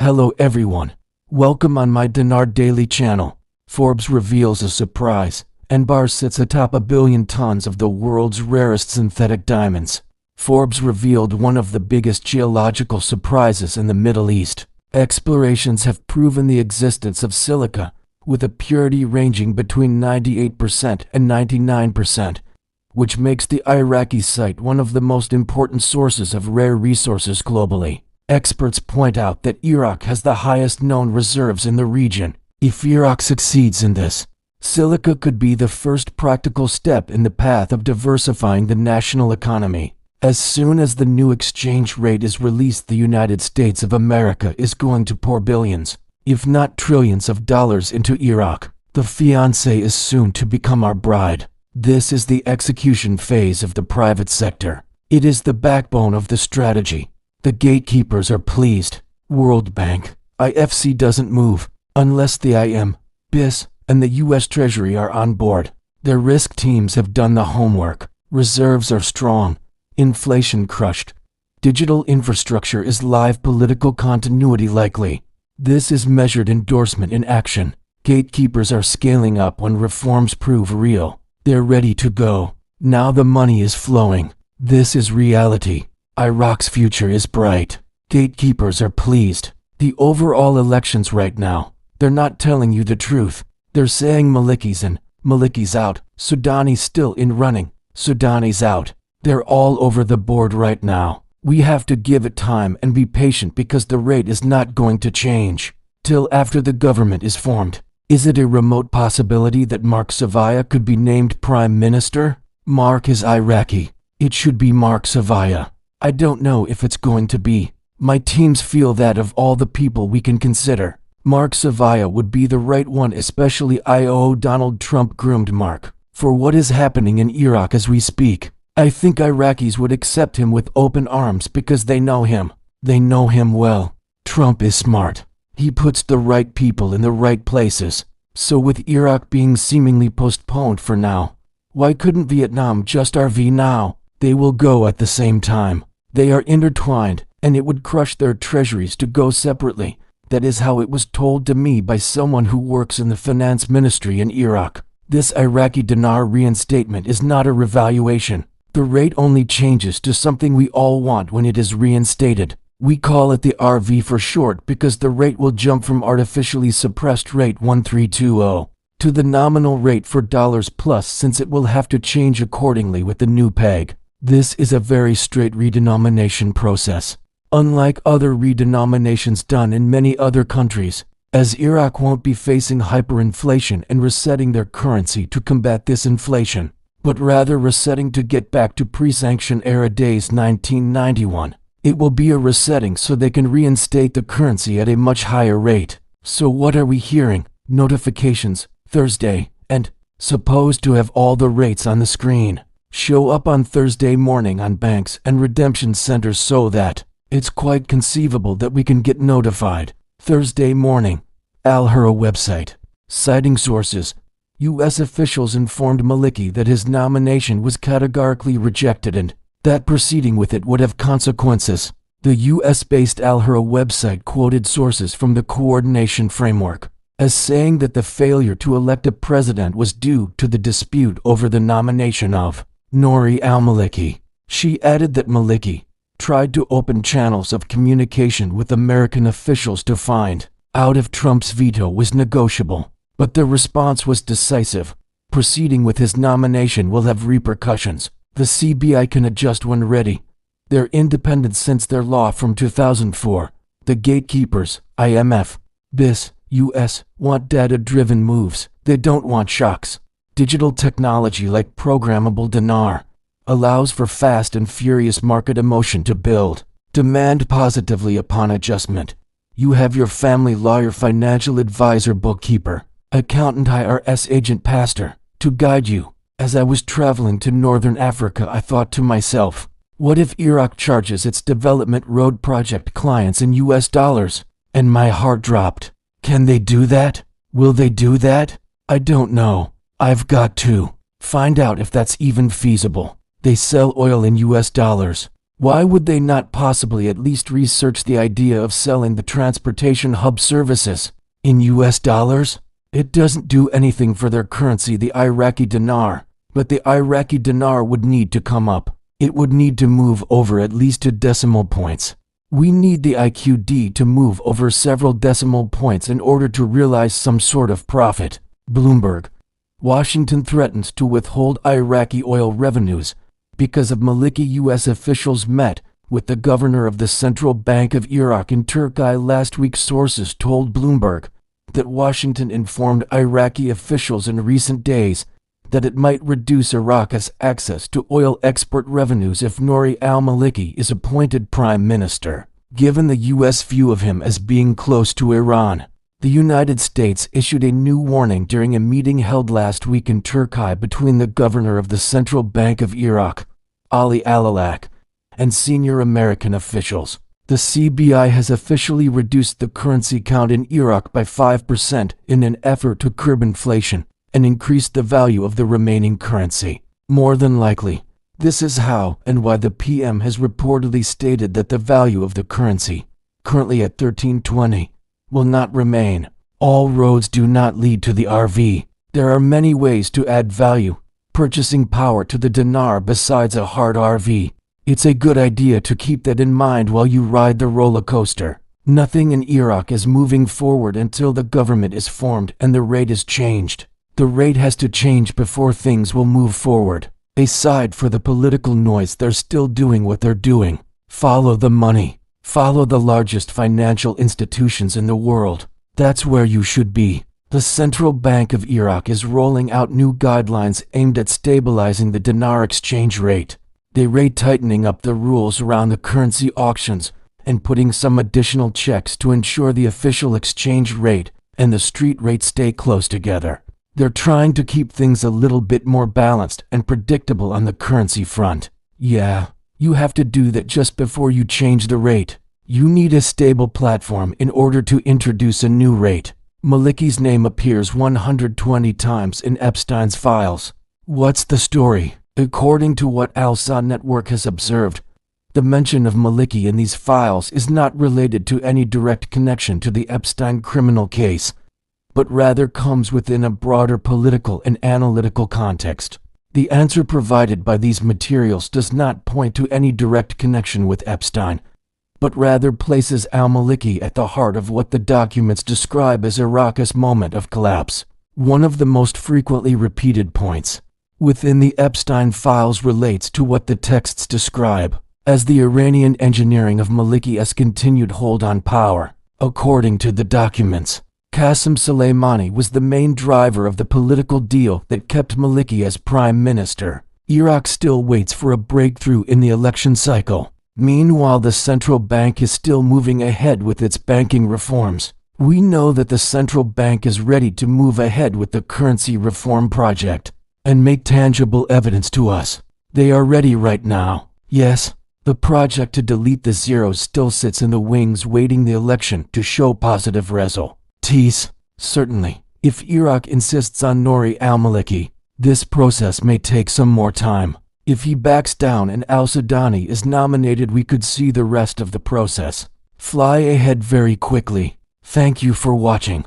Hello everyone. Welcome on my Dinar Daily channel. Forbes reveals a surprise. Anbar sits atop 1 billion tons of the world's rarest synthetic diamonds. Forbes revealed one of the biggest geological surprises in the Middle East. Explorations have proven the existence of silica, with a purity ranging between 98% and 99%, which makes the Iraqi site one of the most important sources of rare resources globally. Experts point out that Iraq has the highest known reserves in the region. If Iraq succeeds in this, silica could be the first practical step in the path of diversifying the national economy. As soon as the new exchange rate is released, the United States of America is going to pour billions, if not trillions of dollars into Iraq. The fiancé is soon to become our bride. This is the execution phase of the private sector. It is the backbone of the strategy. The gatekeepers are pleased. World Bank, IFC doesn't move unless the IM, BIS, and the U.S. Treasury are on board. Their risk teams have done the homework. Reserves are strong. Inflation crushed. Digital infrastructure is live. Political continuity likely. This is measured endorsement in action. Gatekeepers are scaling up when reforms prove real. They're ready to go. Now the money is flowing. This is reality. Iraq's future is bright. Gatekeepers are pleased. The overall elections right now, they're not telling you the truth. They're saying Maliki's in, Maliki's out, SUDANI's still in running, SUDANI's out. They're all over the board right now. We have to give it time and be patient because the rate is not going to change till after the government is formed. Is it a remote possibility that Mark Savaya could be named Prime Minister? Mark is Iraqi. It should be Mark Savaya. I don't know if it's going to be. My teams feel that of all the people we can consider, Mark Savaya would be the right one, especially Donald Trump groomed Mark for what is happening in Iraq as we speak. I think Iraqis would accept him with open arms because they know him. They know him well. Trump is smart. He puts the right people in the right places. So with Iraq being seemingly postponed for now, why couldn't Vietnam just RV now? They will go at the same time. They are intertwined, and it would crush their treasuries to go separately. That is how it was told to me by someone who works in the finance ministry in Iraq. This Iraqi dinar reinstatement is not a revaluation. The rate only changes to something we all want when it is reinstated. We call it the RV for short because the rate will jump from artificially suppressed rate 1320 to the nominal rate for dollars plus, since it will have to change accordingly with the new peg. This is a very straight redenomination process, unlike other redenominations done in many other countries, as Iraq won't be facing hyperinflation and resetting their currency to combat this inflation, but rather resetting to get back to pre-sanction era days 1991. It will be a resetting so they can reinstate the currency at a much higher rate. So what are we hearing? Notifications, Thursday, and supposed to have all the rates on the screen. Show up on Thursday morning on banks and redemption centers so that it's quite conceivable that we can get notified. Thursday morning. Al-Hurra website. Citing sources. U.S. officials informed Maliki that his nomination was categorically rejected and that proceeding with it would have consequences. The U.S.-based Al-Hurra website quoted sources from the coordination framework as saying that the failure to elect a president was due to the dispute over the nomination of Nouri al-Maliki. She added that Maliki tried to open channels of communication with American officials to find out if Trump's veto was negotiable, but the response was decisive. Proceeding with his nomination will have repercussions. The CBI can adjust when ready. They're independent since their law from 2004. The gatekeepers, IMF, BIS, US, want data-driven moves. They don't want shocks. Digital technology like programmable dinar allows for fast and furious market emotion to build demand positively upon adjustment. You have your family lawyer, financial advisor, bookkeeper, accountant, IRS agent, pastor to guide you. As I was traveling to Northern Africa, I thought to myself, what if Iraq charges its development road project clients in US dollars? And my heart dropped. Can they do that? Will they do that? I don't know. I've got to find out if that's even feasible. They sell oil in US dollars. Why would they not possibly at least research the idea of selling the transportation hub services in US dollars? It doesn't do anything for their currency, the Iraqi dinar, but the Iraqi dinar would need to come up. It would need to move over at least 2 decimal points. We need the IQD to move over several decimal points in order to realize some sort of profit. Bloomberg. Washington threatens to withhold Iraqi oil revenues because of Maliki. U.S. officials met with the governor of the Central Bank of Iraq in Turkey last week. Sources told Bloomberg that Washington informed Iraqi officials in recent days that it might reduce Iraq's access to oil export revenues if Nouri al-Maliki is appointed prime minister. Given the U.S. view of him as being close to Iran, the United States issued a new warning during a meeting held last week in Turkey between the governor of the Central Bank of Iraq, Ali al-Alak, and senior American officials. The CBI has officially reduced the currency count in Iraq by 5% in an effort to curb inflation and increase the value of the remaining currency. More than likely, this is how and why the PM has reportedly stated that the value of the currency, currently at 1320, will not remain. All roads do not lead to the RV. There are many ways to add value, purchasing power to the dinar besides a hard RV. It's a good idea to keep that in mind while you ride the roller coaster. Nothing in Iraq is moving forward until the government is formed and the rate is changed. The rate has to change before things will move forward. Aside for the political noise, they're still doing what they're doing. Follow the money. Follow the largest financial institutions in the world. That's where you should be. The Central Bank of Iraq is rolling out new guidelines aimed at stabilizing the dinar exchange rate. They rate tightening up the rules around the currency auctions and putting some additional checks to ensure the official exchange rate and the street rate stay close together. They're trying to keep things a little bit more balanced and predictable on the currency front. Yeah, you have to do that just before you change the rate. You need a stable platform in order to introduce a new rate. Maliki's name appears 120 times in Epstein's files. What's the story? According to what Al-Sa Network has observed, the mention of Maliki in these files is not related to any direct connection to the Epstein criminal case, but rather comes within a broader political and analytical context. The answer provided by these materials does not point to any direct connection with Epstein, but rather places al-Maliki at the heart of what the documents describe as Iraq's moment of collapse. One of the most frequently repeated points within the Epstein files relates to what the texts describe as the Iranian engineering of Maliki's continued hold on power. According to the documents, Qasem Soleimani was the main driver of the political deal that kept Maliki as prime minister. Iraq still waits for a breakthrough in the election cycle. Meanwhile, the central bank is still moving ahead with its banking reforms. We know that the central bank is ready to move ahead with the currency reform project and make tangible evidence to us. They are ready right now. Yes, the project to delete the zeros still sits in the wings waiting the election to show positive results. Certainly, if Iraq insists on Nouri al-Maliki, this process may take some more time. If he backs down and al-SUDANI is nominated, we could see the rest of the process fly ahead very quickly. Thank you for watching.